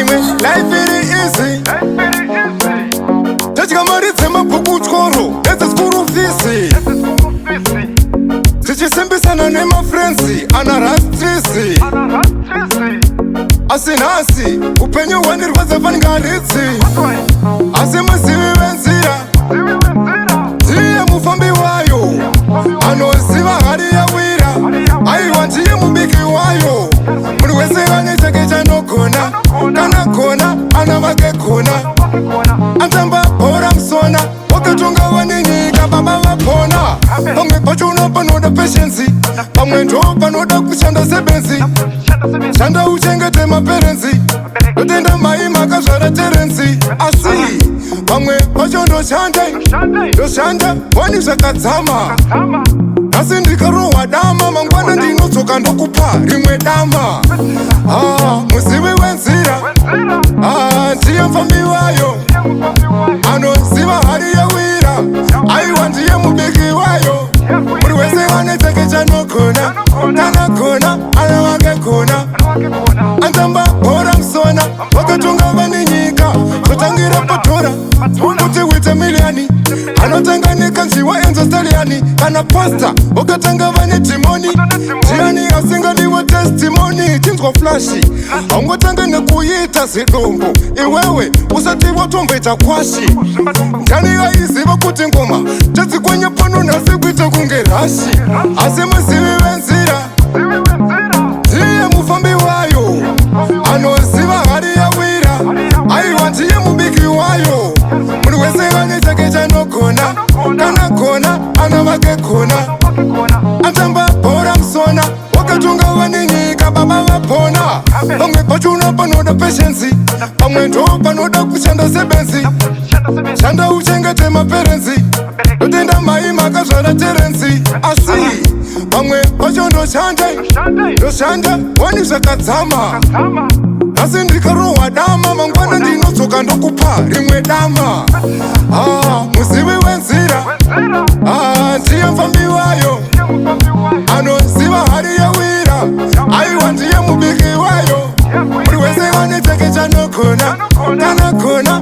imwe life iri easy tachikamaridze mabhuku tyoro nedzeskuru fisi tichisimbisana nemafrenzi ana rastrisi asi nhasi upenyu hwandirwadza pangaritsi asi muzivi wenzira ndiye mufambi wayo anoziva hari yawira aiwa ndiye mubiki wayo munhu wese ane chake chanogona kana gona ana vake gona atamba bhora musona wakatonga wanenyika baba vapona pamwe pacho panoda peshenzi pamwe ndo panoda kushanda sebenzi shanda uchengete maperenzi ndotenda mai makazvara terenzi asi pamwe pacho ndoshanda wani zvakadzama asi ndikarohwa dama mangwana ndinodzoka ndokupa rimwe dama muzivi wenzira ndiye mufambi wayo anoziva hari yawira aiwa ndiye mubiki wayo muri wese ane chake chanogona kana gona ana vake gona atamba bhora musona wakatonga vanenyika zotangira patora kuti wite miliani anotanga nekanziwa enzostaliani kana pasta wakatanga vane timoni ndiani asingadiwa testimoni chinzwa flashi haungotanga nekuita zidumbu iwewe usati watomboita kwashi ndani aiziva kuti ngoma tedzikwenya pano nhasi kuita kunge rashi asi muzivi wenzira ndiye mufambi wayo anoziva hari yawira aiwa ndiye mubiki wayo munhu wese ane chake chanogona kana gona ana vake gona atamba bhora musona wakatonga vanenyika baba vapona pamwe pacho panoda peshenzi pamwe ndo panoda kushanda sebenzi shanda uchengete maperenzi ndotenda mai makazvara terenzi asi pamwe pacho ndoshanda wani zvakadzama asi ndikarohwa dama mangwana ndinodzoka ndokupa rimwe dama muzivi wenzira ndiye mufambi wayo anoziva hari yawira aiwa ndiye mubiki wayo muri wese ane chake chanogona kana gona